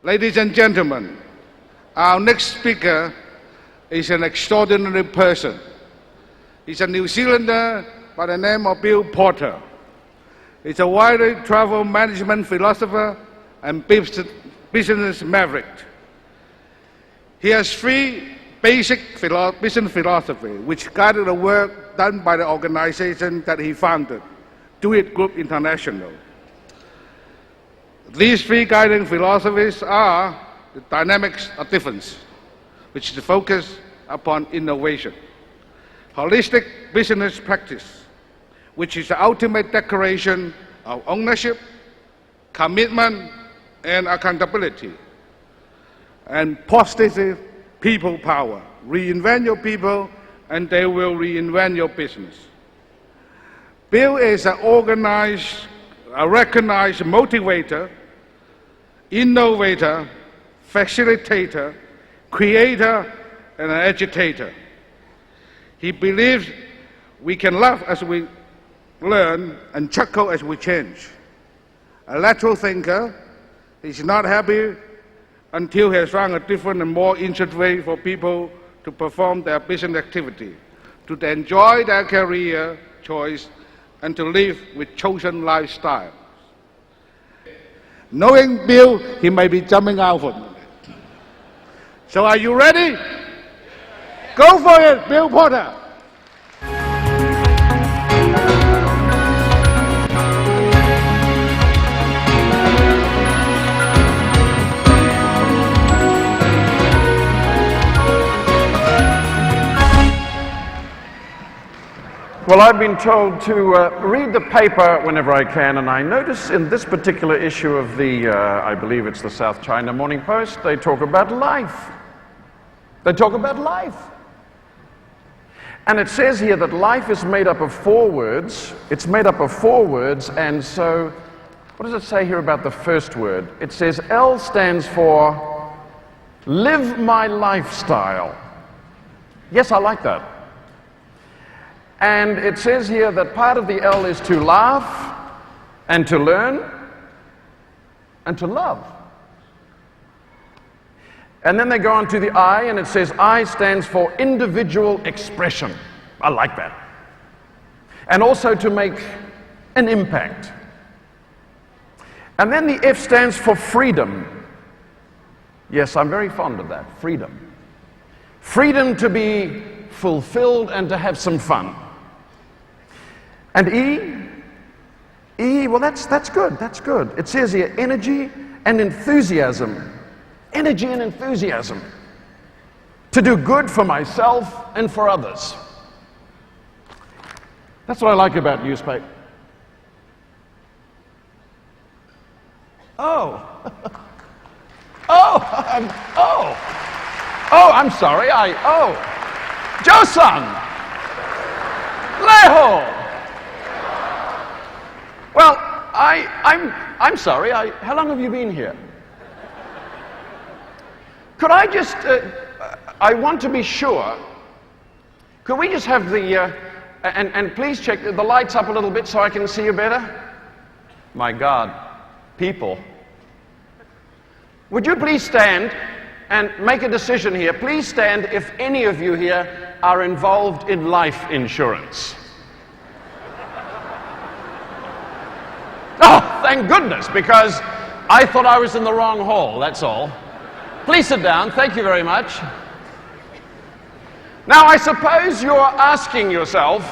Ladies and gentlemen, our next speaker is an extraordinary person. He's a New Zealander by the name of Bill Porter. He's a widely traveled management philosopher and business maverick. He has three basic business philosophy which guided the work done by the organization that he founded, Do It Group International. These three guiding philosophies are the dynamics of difference, which is the focus upon innovation; holistic business practice, which is the ultimate declaration of ownership, commitment, and accountability; and positive people power. Reinvent your people, and they will reinvent your business. Bill is an organized, a recognized motivator, innovator, facilitator, creator, and an agitator. He believes we can laugh as we learn and chuckle as we change. A lateral thinker, he's not happy until he has found a different and more interesting way for people to perform their business activity, to enjoy their career choice, and to live with chosen lifestyle. Knowing Bill, he may be jumping out for me. So are you ready? Go for it, Bill Porter. Well, I've been told to read the paper whenever I can, and I notice in this particular issue of the, I believe it's the South China Morning Post, they talk about life. They talk about life. And it says here that life is made up of four words. It's made up of four words, and so, what does it say here about the first word? It says L stands for live my lifestyle. Yes, I like that. And it says here that part of the L is to laugh, and to learn, and to love. And then they go on to the I, and it says I stands for individual expression. I like that. And also to make an impact. And then the F stands for freedom. Yes, I'm very fond of that, freedom. Freedom to be fulfilled and to have some fun. And E, well, that's good, that's good. It says here, energy and enthusiasm. Energy and enthusiasm. To do good for myself and for others. That's what I like about newspaper. Oh. I'm sorry, Joe-san! Leho! Well, I'm sorry, how long have you been here? Could I just, I want to be sure, could we just have the, and please check the lights up a little bit so I can see you better? My God, people. Would you please stand and make a decision here? Please stand if any of you here are involved in life insurance. Oh, thank goodness, because I thought I was in the wrong hall, that's all. Please sit down, thank you very much. Now, I suppose you're asking yourself,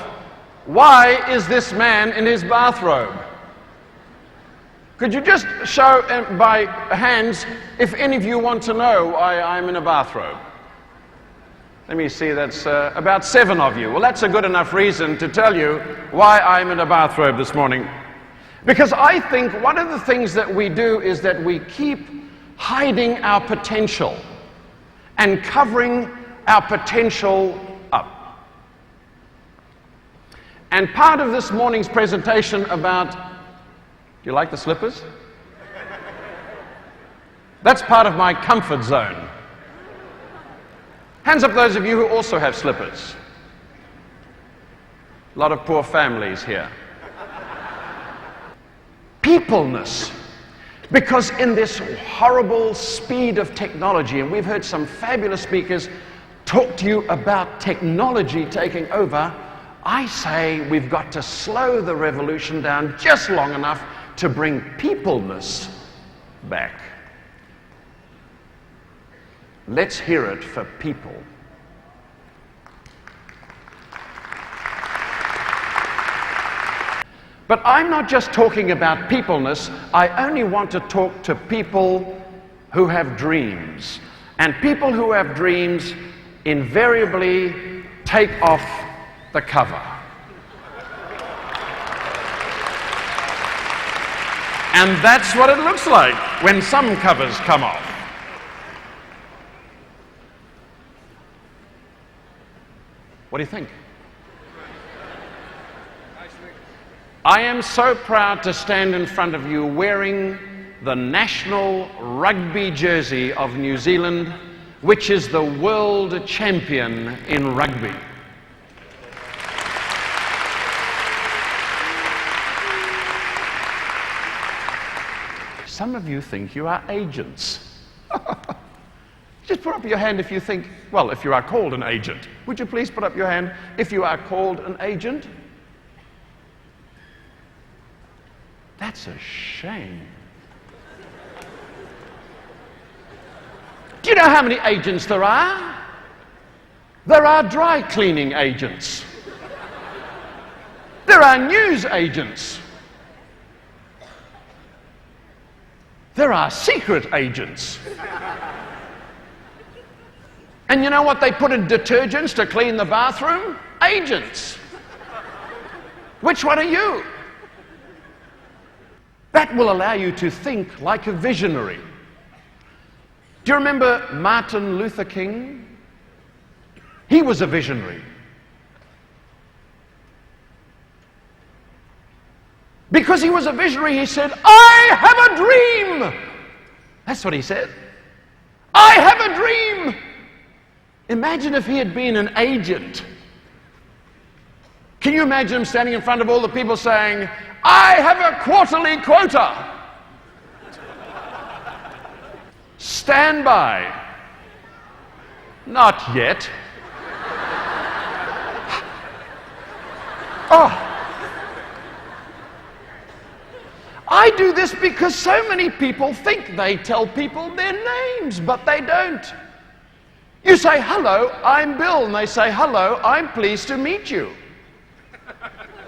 why is this man in his bathrobe? Could you just show by hands if any of you want to know why I'm in a bathrobe? Let me see, that's about 7 of you. Well, that's a good enough reason to tell you why I'm in a bathrobe this morning. Because I think one of the things that we do is that we keep hiding our potential and covering our potential up. And part of this morning's presentation about, do you like the slippers? That's part of my comfort zone. Hands up those of you who also have slippers. A lot of poor families here. Peopleness. Because in this horrible speed of technology, and we've heard some fabulous speakers talk to you about technology taking over, I say we've got to slow the revolution down just long enough to bring peopleness back. Let's hear it for people. But I'm not just talking about peopleness. I only want to talk to people who have dreams. And people who have dreams invariably take off the cover. And that's what it looks like when some covers come off. What do you think? I am so proud to stand in front of you wearing the national rugby jersey of New Zealand, which is the world champion in rugby. Some of you think you are agents. Just put up your hand if you think, well, if you are called an agent. Would you please put up your hand if you are called an agent? That's a shame. Do you know how many agents there are? There are dry cleaning agents. There are news agents. There are secret agents. And you know what they put in detergents to clean the bathroom? Agents. Which one are you? That will allow you to think like a visionary. Do you remember Martin Luther King? He was a visionary. Because he was a visionary, he said, I have a dream. That's what he said. I have a dream. Imagine if he had been an agent. Can you imagine him standing in front of all the people saying, I have a quarterly quota. Stand by. Not yet. Oh. I do this because so many people think they tell people their names, but they don't. You say, hello, I'm Bill, and they say, hello, I'm pleased to meet you.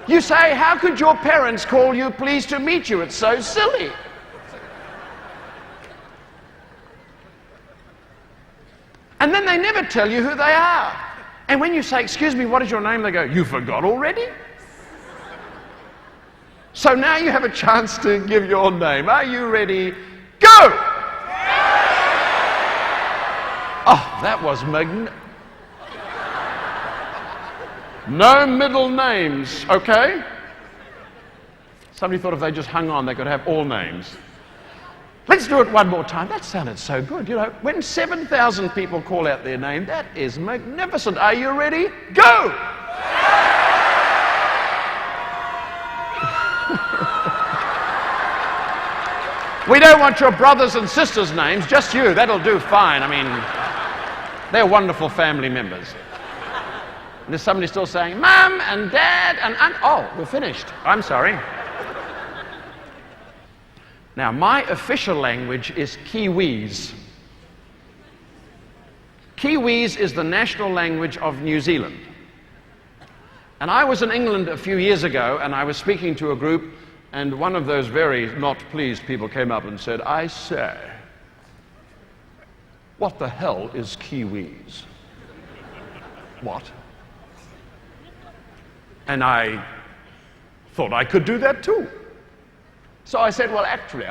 You say, how could your parents call you pleased to meet you? It's so silly. And then they never tell you who they are. And when you say, excuse me, what is your name? They go, you forgot already? So now you have a chance to give your name. Are you ready? Go! Oh, that was no middle names, okay? Somebody thought if they just hung on, they could have all names. Let's do it one more time. That sounded so good. You know, when 7,000 people call out their name, that is magnificent. Are you ready? Go! We don't want your brothers and sisters' names, just you. That'll do fine. I mean, they're wonderful family members. And there's somebody still saying, Mum and Dad and Aunt. Oh, we're finished. I'm sorry. Now, my official language is Kiwis. Kiwis is the national language of New Zealand. And I was in England a few years ago, and I was speaking to a group, and one of those very not pleased people came up and said, I say, what the hell is Kiwis? What? And I thought I could do that too. So I said, well, actually,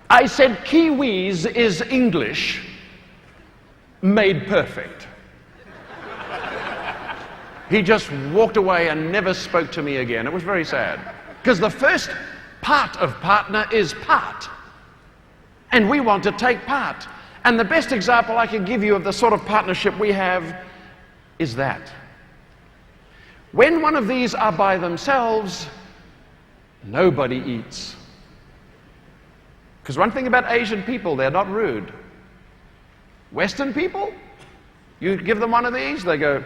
I said Kiwis is English made perfect. He just walked away and never spoke to me again. It was very sad. Because the first part of partner is part. And we want to take part. And the best example I can give you of the sort of partnership we have is that. When one of these are by themselves, Nobody eats. Because one thing about Asian people, they're not rude. Western people, you give them one of these, they go.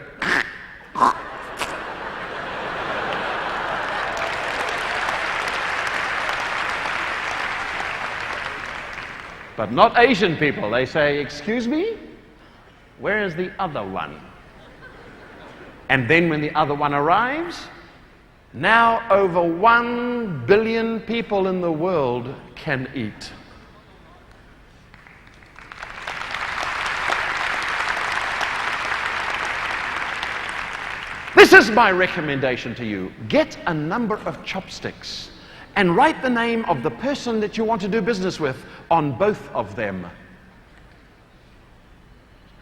But not Asian people. They say, "Excuse me, where is the other one?" And then when the other one arrives, now over 1 billion people in the world can eat. This is my recommendation to you. Get a number of chopsticks and write the name of the person that you want to do business with on both of them.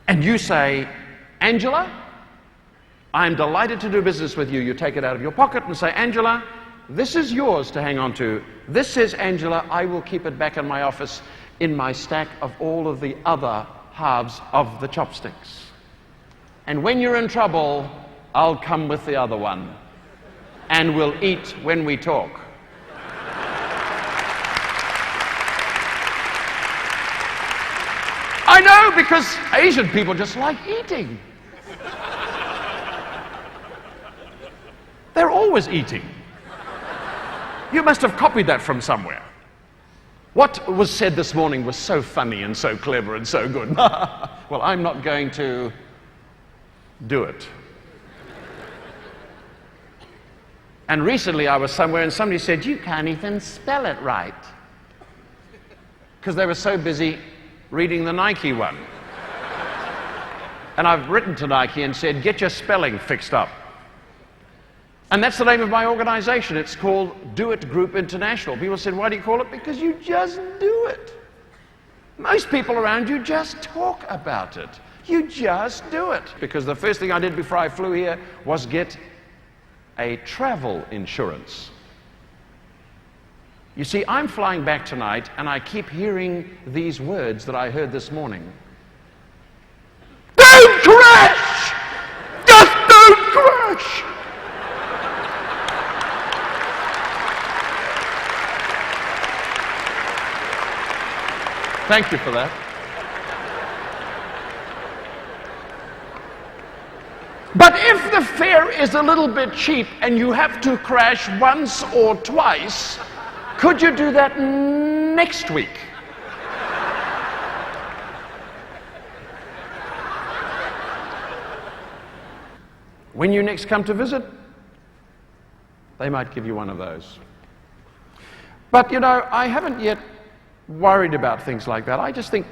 And you say, "Angela, I'm delighted to do business with you." You take it out of your pocket and say, "Angela, this is yours to hang on to. This says Angela, I will keep it back in my office in my stack of all of the other halves of the chopsticks. And when you're in trouble, I'll come with the other one. And we'll eat when we talk." I know, because Asian people just like eating. They're always eating. You must have copied that from somewhere. What was said this morning was so funny and so clever and so good. Well, I'm not going to do it. And recently I was somewhere and somebody said, "You can't even spell it right." Because they were so busy reading the Nike one. And I've written to Nike and said, "Get your spelling fixed up." And that's the name of my organization. It's called Do It Group International. People said, "Why do you call it?" Because you just do it. Most people around you just talk about it. You just do it. Because the first thing I did before I flew here was get a travel insurance. You see, I'm flying back tonight and I keep hearing these words that I heard this morning. Don't crash! Just don't crash! Thank you for that. But if the fare is a little bit cheap and you have to crash once or twice, could you do that next week? When you next come to visit, they might give you one of those. But you know, I haven't yet worried about things like that. I just think,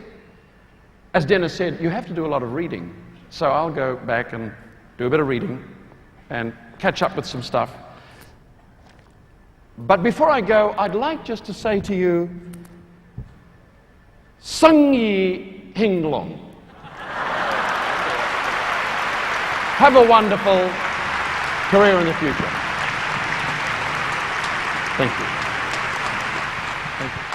as Dennis said, you have to do a lot of reading. So I'll go back and do a bit of reading and catch up with some stuff. But before I go, I'd like just to say to you, Sung Yi Hing Long. Have a wonderful career in the future. Thank you. Thank you.